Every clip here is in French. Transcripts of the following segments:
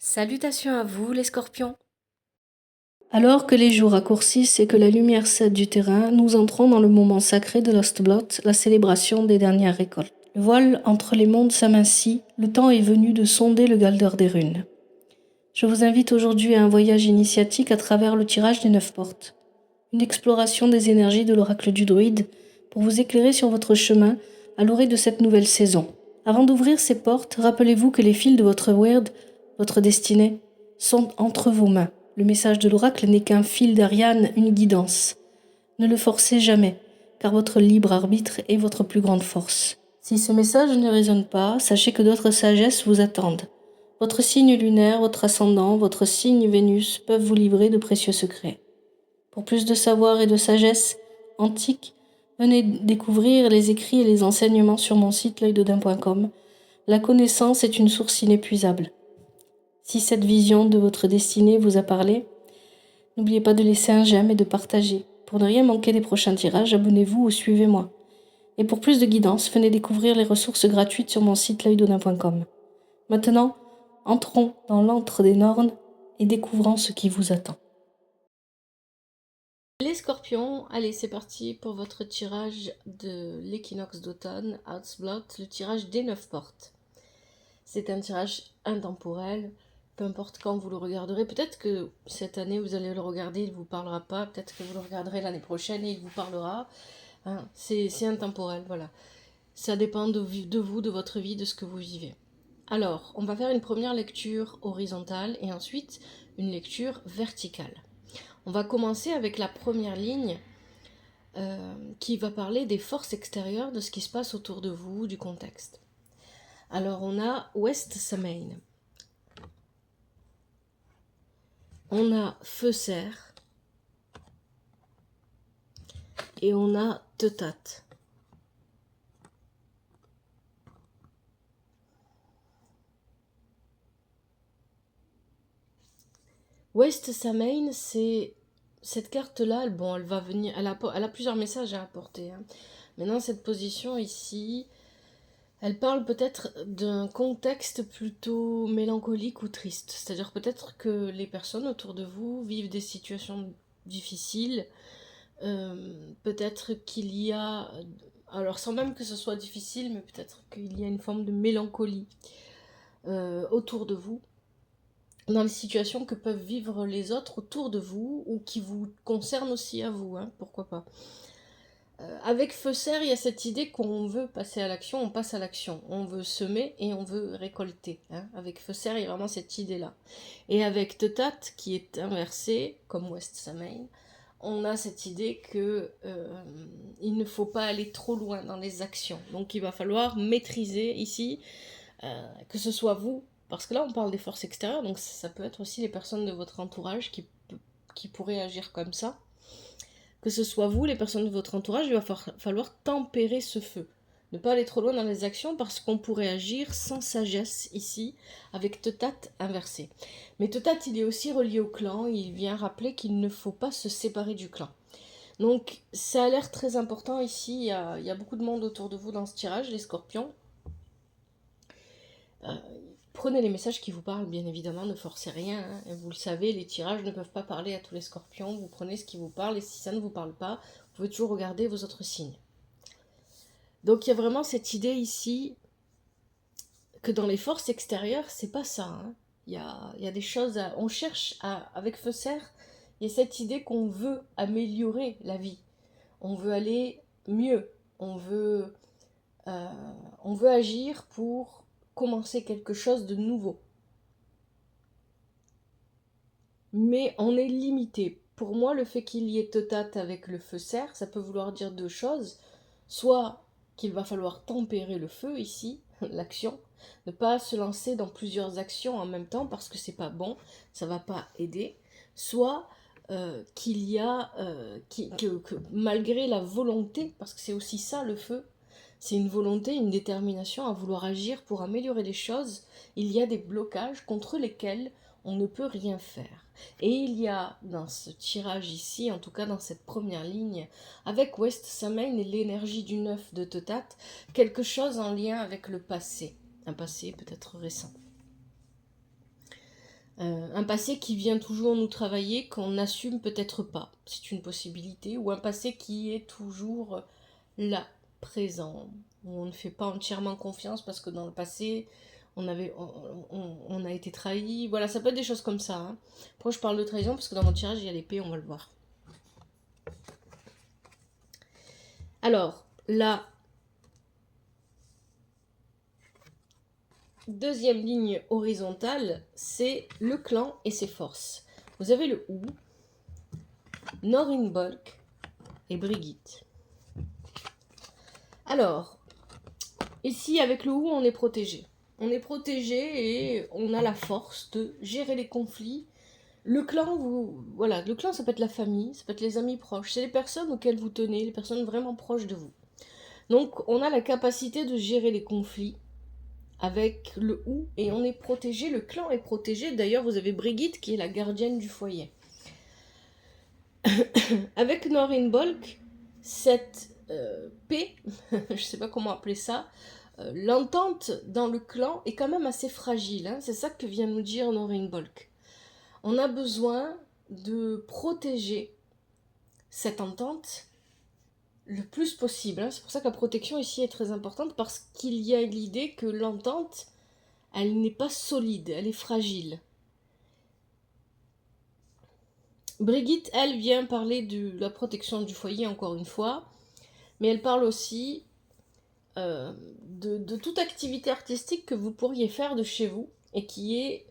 Salutations à vous les scorpions. Alors que les jours raccourcissent et que la lumière cède du terrain, nous entrons dans le moment sacré de l'Ostblot, la célébration des dernières récoltes. Le voile entre les mondes s'amincit, le temps est venu de sonder le Galdeur des runes. Je vous invite aujourd'hui à un voyage initiatique à travers le tirage des 9 portes. Une exploration des énergies de l'oracle du druide pour vous éclairer sur votre chemin à l'orée de cette nouvelle saison. Avant d'ouvrir ces portes, rappelez-vous que les fils de votre word, votre destinée, sont entre vos mains. Le message de l'oracle n'est qu'un fil d'Ariane, une guidance. Ne le forcez jamais, car votre libre arbitre est votre plus grande force. Si ce message ne résonne pas, sachez que d'autres sagesses vous attendent. Votre signe lunaire, votre ascendant, votre signe Vénus peuvent vous livrer de précieux secrets. Pour plus de savoir et de sagesse antique, venez découvrir les écrits et les enseignements sur mon site l'œildodin.com. La connaissance est une source inépuisable. Si cette vision de votre destinée vous a parlé, n'oubliez pas de laisser un j'aime et de partager. Pour ne rien manquer des prochains tirages, abonnez-vous ou suivez-moi. Et pour plus de guidance, venez découvrir les ressources gratuites sur mon site l'œildodin.com. Maintenant, entrons dans l'antre des Nornes et découvrons ce qui vous attend. Les scorpions, allez c'est parti pour votre tirage de l'équinoxe d'automne, Outblot, le tirage des 9 portes. C'est un tirage intemporel, peu importe quand vous le regarderez. Peut-être que cette année vous allez le regarder, il ne vous parlera pas. Peut-être que vous le regarderez l'année prochaine et il vous parlera. Hein, c'est intemporel, voilà. Ça dépend de vous, de votre vie, de ce que vous vivez. Alors, on va faire une première lecture horizontale et ensuite une lecture verticale. On va commencer avec la première ligne qui va parler des forces extérieures, de ce qui se passe autour de vous, du contexte. Alors on a West Samain, on a Feu Serre et on a Teutat. West Samain, c'est cette carte-là, bon, elle va venir, elle a plusieurs messages à apporter. Hein. Maintenant, cette position ici, elle parle peut-être d'un contexte plutôt mélancolique ou triste. C'est-à-dire peut-être que les personnes autour de vous vivent des situations difficiles. Peut-être qu'il y a, alors sans même que ce soit difficile, mais peut-être qu'il y a une forme de mélancolie autour de vous, dans les situations que peuvent vivre les autres autour de vous ou qui vous concernent aussi à vous, hein, pourquoi pas. Avec Feu Serre, il y a cette idée qu'on veut passer à l'action, on passe à l'action. On veut semer et on veut récolter. Hein. Avec Feu Serre, il y a vraiment cette idée-là. Et avec Teutat, qui est inversé, comme West Samain, on a cette idée que il ne faut pas aller trop loin dans les actions. Donc il va falloir maîtriser ici, que ce soit vous, parce que là on parle des forces extérieures, donc ça peut être aussi les personnes de votre entourage qui pourraient agir comme ça. Que ce soit vous, les personnes de votre entourage, il va falloir tempérer ce feu. Ne pas aller trop loin dans les actions parce qu'on pourrait agir sans sagesse ici, avec Teutat inversé. Mais Teutat, il est aussi relié au clan, il vient rappeler qu'il ne faut pas se séparer du clan. Donc ça a l'air très important ici, il y a beaucoup de monde autour de vous dans ce tirage, les scorpions. Prenez les messages qui vous parlent, bien évidemment, ne forcez rien. Hein. Vous le savez, les tirages ne peuvent pas parler à tous les scorpions. Vous prenez ce qui vous parle et si ça ne vous parle pas, vous pouvez toujours regarder vos autres signes. Donc il y a vraiment cette idée ici que dans les forces extérieures, c'est pas ça. Hein. Il y a des choses on cherche avec Feu Serre, il y a cette idée qu'on veut améliorer la vie. On veut aller mieux. On veut agir pour commencer quelque chose de nouveau. Mais on est limité. Pour moi, le fait qu'il y ait Teutat avec le feu serre, ça peut vouloir dire deux choses. Soit qu'il va falloir tempérer le feu ici, l'action, ne pas se lancer dans plusieurs actions en même temps parce que c'est pas bon, ça va pas aider. Soit qu'il y a que malgré la volonté, parce que c'est aussi ça le feu, c'est une volonté, une détermination à vouloir agir pour améliorer les choses, il y a des blocages contre lesquels on ne peut rien faire. Et il y a dans ce tirage ici, en tout cas dans cette première ligne, avec West Samain et l'énergie du 9 de Teutat, quelque chose en lien avec le passé, un passé peut-être récent. Un passé qui vient toujours nous travailler, qu'on n'assume peut-être pas. C'est une possibilité. Ou un passé qui est toujours là, présent. Où on ne fait pas entièrement confiance parce que dans le passé, on a été trahi. Voilà, ça peut être des choses comme ça. Hein. Pourquoi je parle de trahison? Parce que dans mon tirage, il y a l'épée, on va le voir. Alors, la deuxième ligne horizontale, c'est le clan et ses forces. Vous avez le Ou, Norinbolk et Brigitte. Alors, ici, avec le Ou, on est protégé. On est protégé et on a la force de gérer les conflits. Le clan, le clan, ça peut être la famille, ça peut être les amis proches. C'est les personnes auxquelles vous tenez, les personnes vraiment proches de vous. Donc, on a la capacité de gérer les conflits avec le Ou et on est protégé, le clan est protégé. D'ailleurs, vous avez Brigitte qui est la gardienne du foyer. Avec Norinbolk, cette paix, je ne sais pas comment appeler ça, l'entente dans le clan est quand même assez fragile. Hein. C'est ça que vient nous dire Norinbolk. On a besoin de protéger cette entente le plus possible. Hein. C'est pour ça que la protection ici est très importante, parce qu'il y a l'idée que l'entente, elle n'est pas solide, elle est fragile. Brigitte, elle, vient parler de la protection du foyer, encore une fois, mais elle parle aussi de toute activité artistique que vous pourriez faire de chez vous, et qui est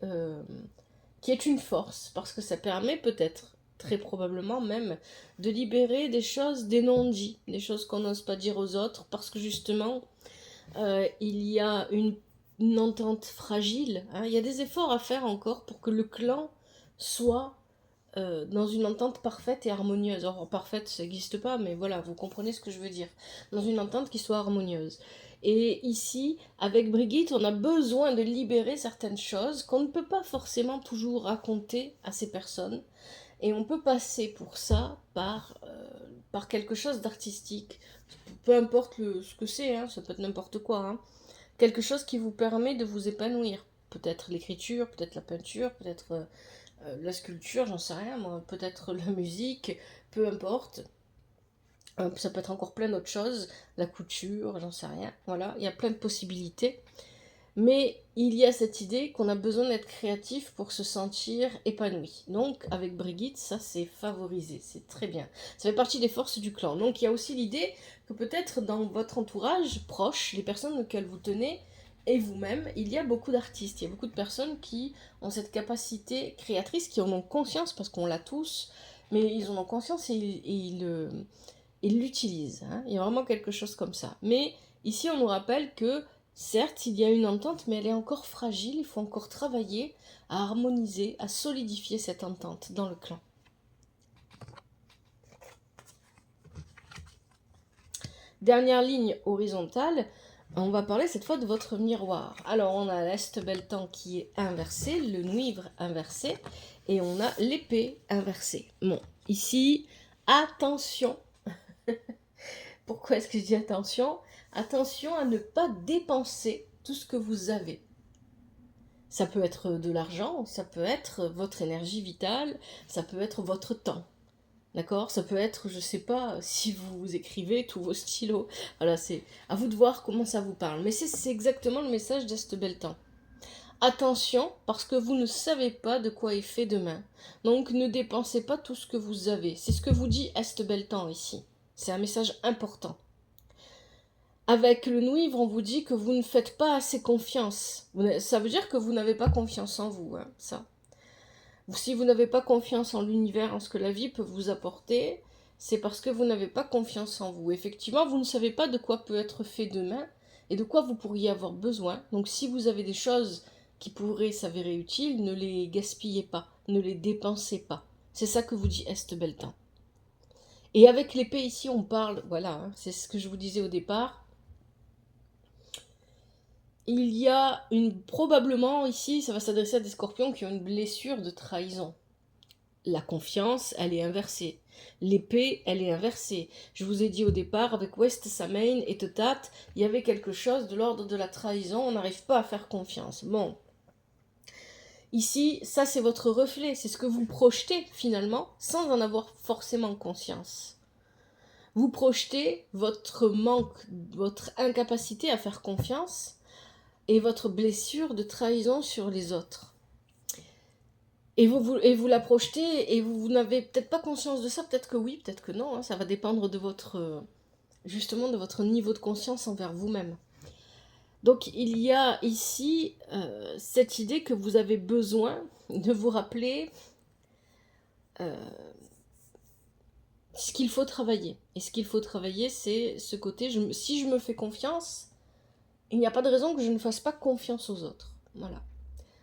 une force, parce que ça permet peut-être, très probablement même, de libérer des choses, des non-dits, des choses qu'on n'ose pas dire aux autres, parce que justement, il y a une entente fragile. Hein. Il y a des efforts à faire encore pour que le clan soit dans une entente parfaite et harmonieuse. Or, parfaite, ça n'existe pas, mais voilà, vous comprenez ce que je veux dire. Dans une entente qui soit harmonieuse. Et ici, avec Brigitte, on a besoin de libérer certaines choses qu'on ne peut pas forcément toujours raconter à ces personnes. Et on peut passer pour ça par quelque chose d'artistique. Peu importe ce que c'est, hein, ça peut être n'importe quoi. Hein. Quelque chose qui vous permet de vous épanouir. Peut-être l'écriture, peut-être la peinture, peut-être la sculpture, j'en sais rien, moi. Peut-être la musique, peu importe. Ça peut être encore plein d'autres choses. La couture, j'en sais rien. Voilà, il y a plein de possibilités. Mais il y a cette idée qu'on a besoin d'être créatif pour se sentir épanoui. Donc, avec Brigitte, ça c'est favorisé, c'est très bien. Ça fait partie des forces du clan. Donc, il y a aussi l'idée que peut-être dans votre entourage proche, les personnes auxquelles vous tenez, et vous-même, il y a beaucoup d'artistes. Il y a beaucoup de personnes qui ont cette capacité créatrice, qui en ont conscience, parce qu'on l'a tous, mais ils en ont conscience et ils l'utilisent. Hein. Il y a vraiment quelque chose comme ça. Mais ici, on nous rappelle que certes, il y a une entente, mais elle est encore fragile, il faut encore travailler à harmoniser, à solidifier cette entente dans le clan. Dernière ligne horizontale, on va parler cette fois de votre miroir. Alors, on a l'Est-Beltan qui est inversé, le Nuivre inversé, et on a l'épée inversée. Bon, ici, attention. Pourquoi est-ce que je dis attention ? Attention à ne pas dépenser tout ce que vous avez. Ça peut être de l'argent, ça peut être votre énergie vitale, ça peut être votre temps. D'accord ? Ça peut être, je sais pas, si vous écrivez tous vos stylos. Voilà, c'est à vous de voir comment ça vous parle. Mais c'est exactement le message d'Est-Beltan. Attention, parce que vous ne savez pas de quoi est fait demain. Donc ne dépensez pas tout ce que vous avez. C'est ce que vous dit Est-Beltan ici. C'est un message important. Avec le Nuivre, on vous dit que vous ne faites pas assez confiance. Ça veut dire que vous n'avez pas confiance en vous, hein, ça. Si vous n'avez pas confiance en l'univers, en ce que la vie peut vous apporter, c'est parce que vous n'avez pas confiance en vous. Effectivement, vous ne savez pas de quoi peut être fait demain et de quoi vous pourriez avoir besoin. Donc si vous avez des choses qui pourraient s'avérer utiles, ne les gaspillez pas, ne les dépensez pas. C'est ça que vous dit Est-Beltan. Et avec l'épée ici, on parle, voilà, hein, c'est ce que je vous disais au départ. Il y a probablement ici, ça va s'adresser à des scorpions qui ont une blessure de trahison. La confiance, elle est inversée. L'épée, elle est inversée. Je vous ai dit au départ, avec West Samain et Tetat, il y avait quelque chose de l'ordre de la trahison, on n'arrive pas à faire confiance. Bon. Ici, ça c'est votre reflet, c'est ce que vous projetez finalement, sans en avoir forcément conscience. Vous projetez votre manque, votre incapacité à faire confiance et votre blessure de trahison sur les autres. Et vous la projetez et vous n'avez peut-être pas conscience de ça, peut-être que oui, peut-être que non, hein, ça va dépendre de votre, justement, de votre niveau de conscience envers vous-même. Donc il y a ici cette idée que vous avez besoin de vous rappeler ce qu'il faut travailler. Et ce qu'il faut travailler, c'est ce côté, si je me fais confiance, il n'y a pas de raison que je ne fasse pas confiance aux autres. Voilà.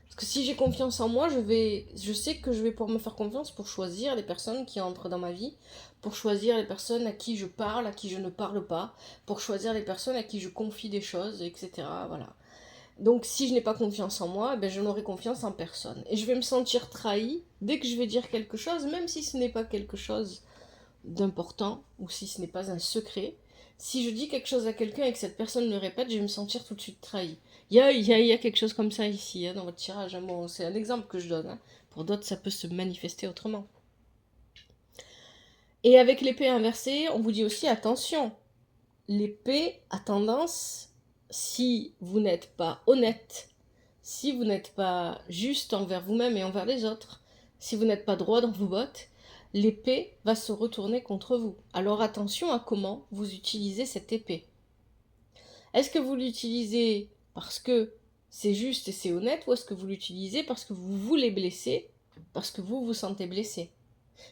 Parce que si j'ai confiance en moi, je sais que je vais pouvoir me faire confiance pour choisir les personnes qui entrent dans ma vie, pour choisir les personnes à qui je parle, à qui je ne parle pas, pour choisir les personnes à qui je confie des choses, etc. Voilà. Donc si je n'ai pas confiance en moi, ben, je n'aurai confiance en personne. Et je vais me sentir trahi dès que je vais dire quelque chose, même si ce n'est pas quelque chose d'important, ou si ce n'est pas un secret. Si je dis quelque chose à quelqu'un et que cette personne le répète, je vais me sentir tout de suite trahi. Il y a quelque chose comme ça ici, hein, dans votre tirage. Hein. Bon, c'est un exemple que je donne. Hein. Pour d'autres, ça peut se manifester autrement. Et avec l'épée inversée, on vous dit aussi attention. L'épée a tendance, si vous n'êtes pas honnête, si vous n'êtes pas juste envers vous-même et envers les autres, si vous n'êtes pas droit dans vos bottes, l'épée va se retourner contre vous. Alors attention à comment vous utilisez cette épée. Est-ce que vous l'utilisez parce que c'est juste et c'est honnête, ou est-ce que vous l'utilisez parce que vous voulez blesser, parce que vous vous sentez blessé?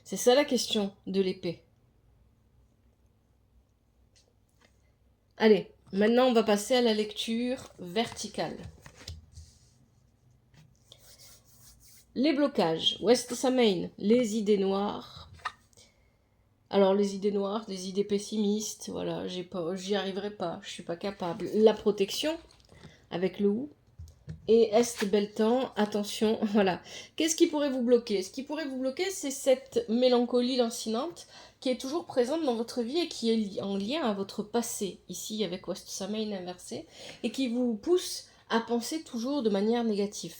C'est ça la question de l'épée. Allez, maintenant on va passer à la lecture verticale. Les blocages, West Samain, les idées noires. Alors les idées noires, des idées pessimistes, voilà, j'y arriverai pas, je suis pas capable. La protection, avec le ou. Et Est Beltan, attention, voilà. Qu'est-ce qui pourrait vous bloquer? Ce qui pourrait vous bloquer, c'est cette mélancolie lancinante qui est toujours présente dans votre vie et qui est en lien à votre passé, ici avec West Samain inversé, et qui vous pousse à penser toujours de manière négative.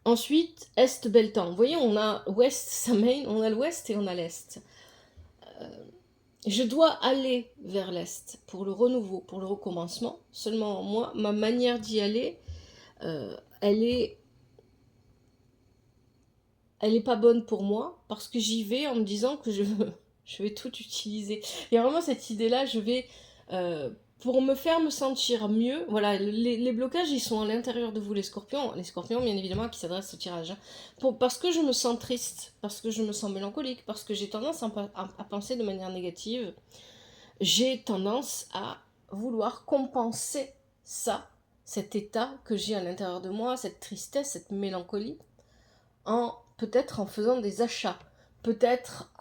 Ensuite, Est Beltan. Vous voyez, on a West Samain, on a l'ouest et on a l'est. Je dois aller vers l'est pour le renouveau, pour le recommencement. Seulement, moi, ma manière d'y aller, elle est pas bonne pour moi, parce que j'y vais en me disant que je vais tout utiliser. Il y a vraiment cette idée-là, je vais... pour me faire me sentir mieux, voilà, les blocages, ils sont à l'intérieur de vous, les scorpions, bien évidemment, qui s'adressent au tirage. Hein. Parce que je me sens triste, parce que je me sens mélancolique, parce que j'ai tendance à penser de manière négative, j'ai tendance à vouloir compenser ça, cet état que j'ai à l'intérieur de moi, cette tristesse, cette mélancolie, peut-être en faisant des achats, peut-être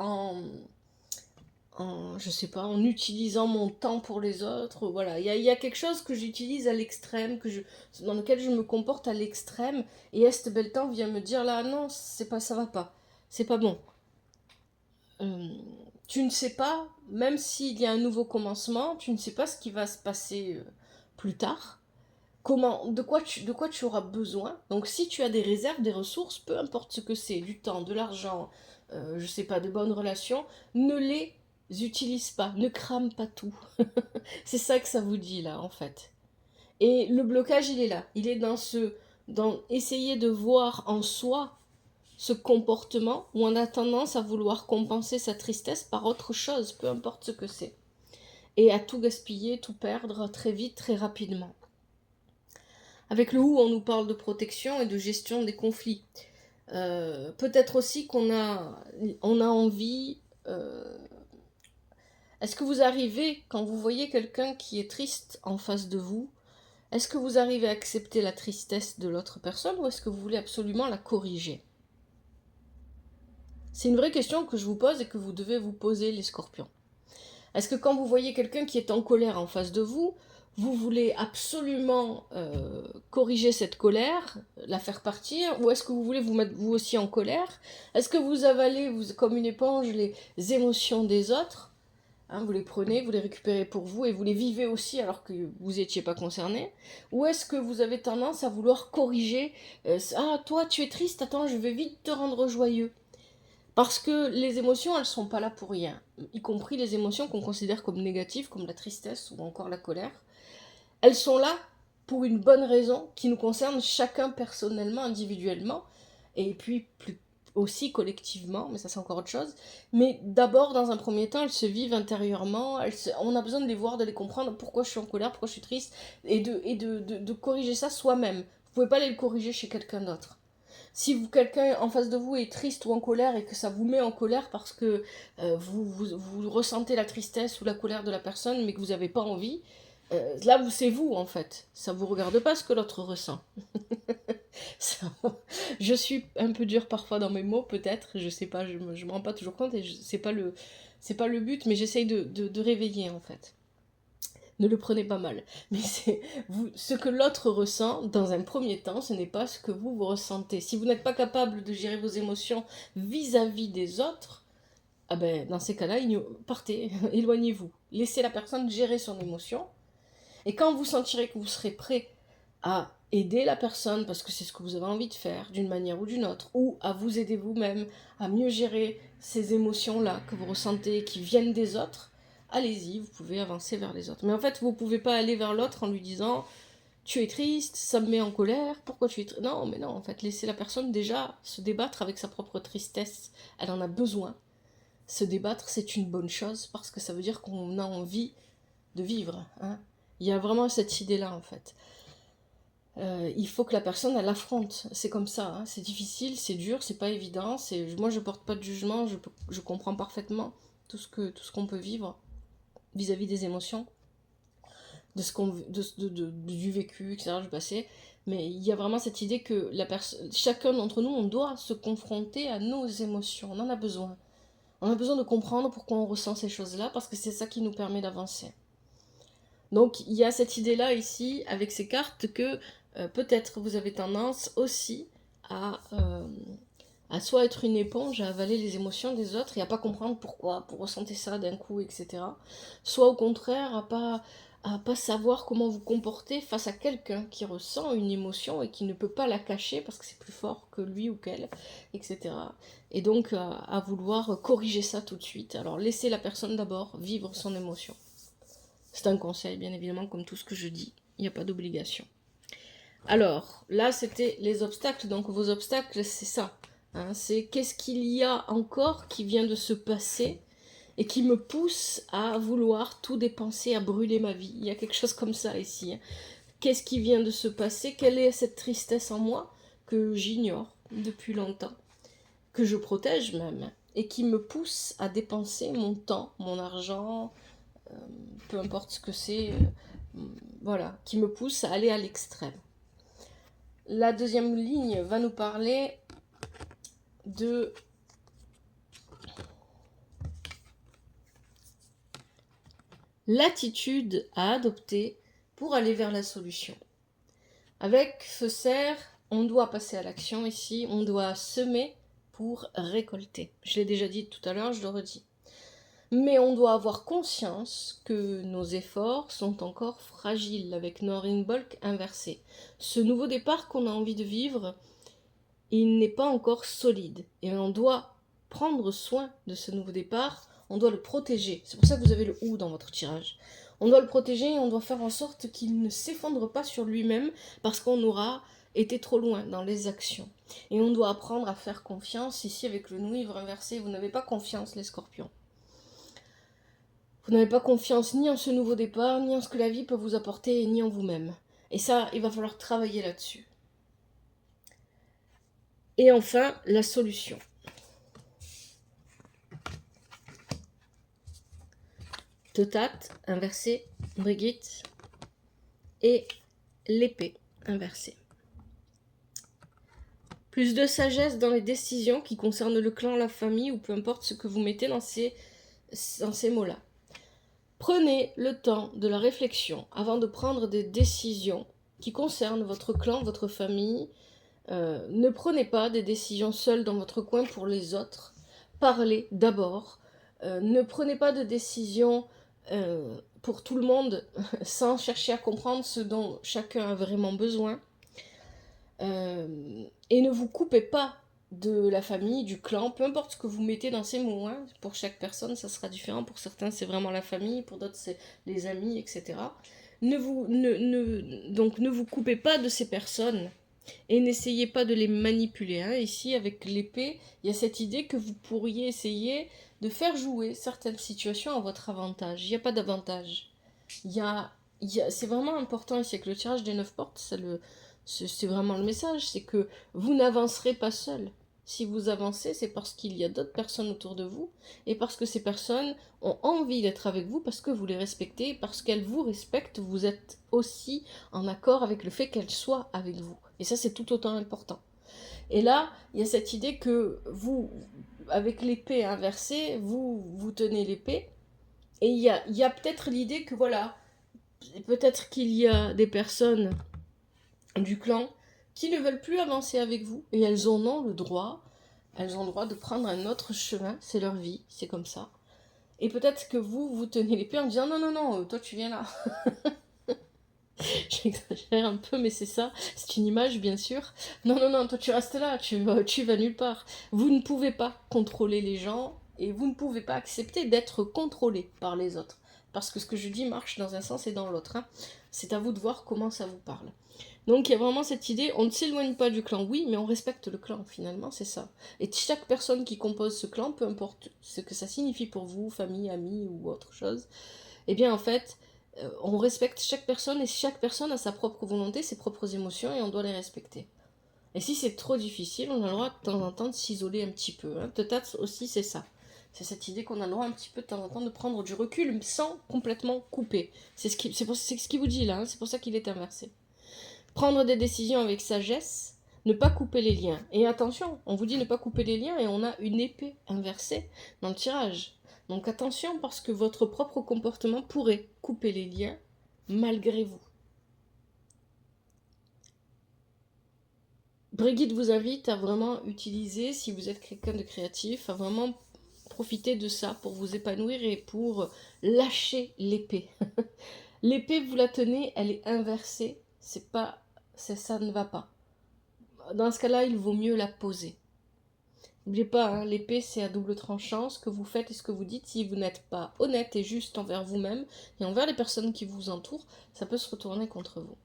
je sais pas, en utilisant mon temps pour les autres, voilà. Il y a quelque chose que j'utilise à l'extrême, dans lequel je me comporte à l'extrême, et Est Beltan vient me dire, là, non, ça va pas, c'est pas bon. Tu ne sais pas, même s'il y a un nouveau commencement, tu ne sais pas ce qui va se passer plus tard, de quoi tu auras besoin. Donc si tu as des réserves, des ressources, peu importe ce que c'est, du temps, de l'argent, je sais pas, de bonnes relations, ne les utilise pas, ne crame pas tout. C'est ça que ça vous dit là en fait. Et le blocage il est là, il est dans essayer de voir en soi ce comportement où on a tendance à vouloir compenser sa tristesse par autre chose, peu importe ce que c'est. Et à tout gaspiller, tout perdre très vite, très rapidement. Avec le ou, on nous parle de protection et de gestion des conflits. Peut-être aussi qu'on a envie... Est-ce que vous arrivez, quand vous voyez quelqu'un qui est triste en face de vous, est-ce que vous arrivez à accepter la tristesse de l'autre personne ou est-ce que vous voulez absolument la corriger? C'est une vraie question que je vous pose et que vous devez vous poser, les scorpions. Est-ce que quand vous voyez quelqu'un qui est en colère en face de vous, vous voulez absolument corriger cette colère, la faire partir, ou est-ce que vous voulez vous mettre vous aussi en colère? Est-ce que vous avalez comme une éponge les émotions des autres hein, vous les prenez, vous les récupérez pour vous et vous les vivez aussi alors que vous n'étiez pas concerné? Ou est-ce que vous avez tendance à vouloir corriger ah, toi, tu es triste, attends, je vais vite te rendre joyeux. Parce que les émotions, elles sont pas là pour rien. Y compris les émotions qu'on considère comme négatives, comme la tristesse ou encore la colère. Elles sont là pour une bonne raison qui nous concerne chacun personnellement, individuellement, et puis plus aussi collectivement, mais ça c'est encore autre chose. Mais d'abord, dans un premier temps, elles se vivent intérieurement, on a besoin de les voir, de les comprendre, pourquoi je suis en colère, pourquoi je suis triste, et de corriger ça soi-même. Vous pouvez pas aller le corriger chez quelqu'un d'autre. Si quelqu'un en face de vous est triste ou en colère et que ça vous met en colère parce que vous ressentez la tristesse ou la colère de la personne mais que vous n'avez pas envie, là c'est vous en fait. Ça vous regarde pas ce que l'autre ressent. Ça, je suis un peu dure parfois dans mes mots peut-être, je sais pas, je me rends pas toujours compte et c'est pas le but, mais j'essaye de réveiller en fait. Ne le prenez pas mal. Mais c'est ce que l'autre ressent, dans un premier temps, ce n'est pas ce que vous ressentez. Si vous n'êtes pas capable de gérer vos émotions vis-à-vis des autres, ah ben, dans ces cas-là, partez, éloignez-vous. Laissez la personne gérer son émotion. Et quand vous sentirez que vous serez prêt à aider la personne, parce que c'est ce que vous avez envie de faire, d'une manière ou d'une autre, ou à vous aider vous-même à mieux gérer ces émotions-là que vous ressentez, qui viennent des autres, allez-y, vous pouvez avancer vers les autres. Mais en fait, vous ne pouvez pas aller vers l'autre en lui disant « Tu es triste, ça me met en colère, pourquoi tu es triste ?» Non, mais non, en fait, laissez la personne déjà se débattre avec sa propre tristesse. Elle en a besoin. Se débattre, c'est une bonne chose, parce que ça veut dire qu'on a envie de vivre. Hein. Il y a vraiment cette idée-là, en fait. Il faut que la personne, elle affronte. C'est comme ça, hein. C'est difficile, c'est dur, c'est pas évident. Moi, je porte pas de jugement, je comprends parfaitement tout ce qu'on peut vivre vis-à-vis des émotions, de ce du vécu, etc., du passé. Mais il y a vraiment cette idée que chacun d'entre nous, on doit se confronter à nos émotions. On en a besoin. On a besoin de comprendre pourquoi on ressent ces choses-là, parce que c'est ça qui nous permet d'avancer. Donc il y a cette idée-là ici, avec ces cartes, que peut-être vous avez tendance aussi à soit être une éponge, à avaler les émotions des autres et à pas comprendre pourquoi, pour ressentir ça d'un coup, etc. Soit au contraire, à pas savoir comment vous comporter face à quelqu'un qui ressent une émotion et qui ne peut pas la cacher parce que c'est plus fort que lui ou qu'elle, etc. Et donc à vouloir corriger ça tout de suite. Alors laissez la personne d'abord vivre son émotion. C'est un conseil, bien évidemment, comme tout ce que je dis. Il n'y a pas d'obligation. Alors, là, c'était les obstacles. Donc, vos obstacles, c'est ça. Hein, c'est qu'est-ce qu'il y a encore qui vient de se passer et qui me pousse à vouloir tout dépenser, à brûler ma vie. Il y a quelque chose comme ça ici. Hein. Qu'est-ce qui vient de se passer? Quelle est cette tristesse en moi que j'ignore depuis longtemps, que je protège même, et qui me pousse à dépenser mon temps, mon argent, peu importe ce que c'est, voilà, qui me pousse à aller à l'extrême. La deuxième ligne va nous parler de l'attitude à adopter pour aller vers la solution. Avec ce cerf, on doit passer à l'action ici, on doit semer pour récolter. Je l'ai déjà dit tout à l'heure, je le redis. Mais on doit avoir conscience que nos efforts sont encore fragiles avec Norimbolk inversé. Ce nouveau départ qu'on a envie de vivre, il n'est pas encore solide. Et on doit prendre soin de ce nouveau départ, on doit le protéger. C'est pour ça que vous avez le ou dans votre tirage. On doit le protéger et on doit faire en sorte qu'il ne s'effondre pas sur lui-même parce qu'on aura été trop loin dans les actions. Et on doit apprendre à faire confiance. Ici, avec le Noivre inversé, vous n'avez pas confiance, les scorpions. Vous n'avez pas confiance ni en ce nouveau départ, ni en ce que la vie peut vous apporter, ni en vous-même. Et ça, il va falloir travailler là-dessus. Et enfin, la solution. Totat, inversé, Brigitte, et l'épée, inversée. Plus de sagesse dans les décisions qui concernent le clan, la famille, ou peu importe ce que vous mettez dans ces mots-là. Prenez le temps de la réflexion avant de prendre des décisions qui concernent votre clan, votre famille. Ne prenez pas des décisions seules dans votre coin pour les autres. Parlez d'abord Ne prenez pas de décision pour tout le monde sans chercher à comprendre ce dont chacun a vraiment besoin. Et ne vous coupez pas de la famille, du clan, peu importe ce que vous mettez dans ces mots. Hein. Pour chaque personne, ça sera différent. Pour certains, c'est vraiment la famille, pour d'autres, c'est les amis, etc. Donc ne vous coupez pas de ces personnes et n'essayez pas de les manipuler. Hein. Ici, avec l'épée, il y a cette idée que vous pourriez essayer de faire jouer certaines situations à votre avantage. Il n'y a pas d'avantage. C'est vraiment important ici avec le tirage des 9 portes, c'est vraiment le message, c'est que vous n'avancerez pas seul. Si vous avancez, c'est parce qu'il y a d'autres personnes autour de vous et parce que ces personnes ont envie d'être avec vous, parce que vous les respectez, parce qu'elles vous respectent, vous êtes aussi en accord avec le fait qu'elles soient avec vous. Et ça, c'est tout autant important. Et là, il y a cette idée que vous, avec l'épée inversée, vous tenez l'épée. Et il y a peut-être l'idée que voilà, peut-être qu'il y a des personnes du clan qui ne veulent plus avancer avec vous. Et elles en ont le droit. Elles ont le droit de prendre un autre chemin. C'est leur vie, c'est comme ça. Et peut-être que vous tenez l'épée en disant non, non, non, toi tu viens là. J'exagère un peu, mais c'est ça. C'est une image, bien sûr. Non, non, non, toi tu restes là, tu vas nulle part. Vous ne pouvez pas contrôler les gens et vous ne pouvez pas accepter d'être contrôlé par les autres. Parce que ce que je dis marche dans un sens et dans l'autre. Hein. C'est à vous de voir comment ça vous parle. Donc il y a vraiment cette idée, on ne s'éloigne pas du clan, oui, mais on respecte le clan, finalement, c'est ça. Et chaque personne qui compose ce clan, peu importe ce que ça signifie pour vous, famille, amis ou autre chose, eh bien en fait, on respecte chaque personne et chaque personne a sa propre volonté, ses propres émotions et on doit les respecter. Et si c'est trop difficile, on a le droit de temps en temps de s'isoler un petit peu. Hein. Peut-être aussi c'est ça. C'est cette idée qu'on a le droit un petit peu de temps en temps de prendre du recul sans complètement couper. C'est ce qui vous dit là, hein. C'est pour ça qu'il est inversé. Prendre des décisions avec sagesse, ne pas couper les liens. Et attention, on vous dit ne pas couper les liens et on a une épée inversée dans le tirage. Donc attention parce que votre propre comportement pourrait couper les liens malgré vous. Brigitte vous invite à vraiment utiliser, si vous êtes quelqu'un de créatif, à vraiment profiter de ça pour vous épanouir et pour lâcher l'épée. L'épée, vous la tenez, elle est inversée, ça ne va pas. Dans ce cas-là, il vaut mieux la poser. N'oubliez pas, hein, l'épée c'est à double tranchant, ce que vous faites et ce que vous dites, si vous n'êtes pas honnête et juste envers vous-même et envers les personnes qui vous entourent, ça peut se retourner contre vous.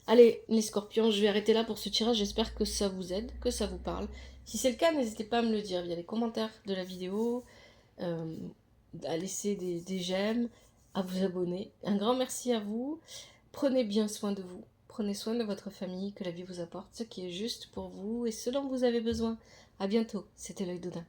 Allez, les scorpions, je vais arrêter là pour ce tirage, j'espère que ça vous aide, que ça vous parle. Si c'est le cas, n'hésitez pas à me le dire via les commentaires de la vidéo, à laisser des j'aime, à vous abonner. Un grand merci à vous, prenez bien soin de vous. Prenez soin de votre famille, que la vie vous apporte ce qui est juste pour vous et ce dont vous avez besoin. À bientôt, c'était l'œil d'Odin.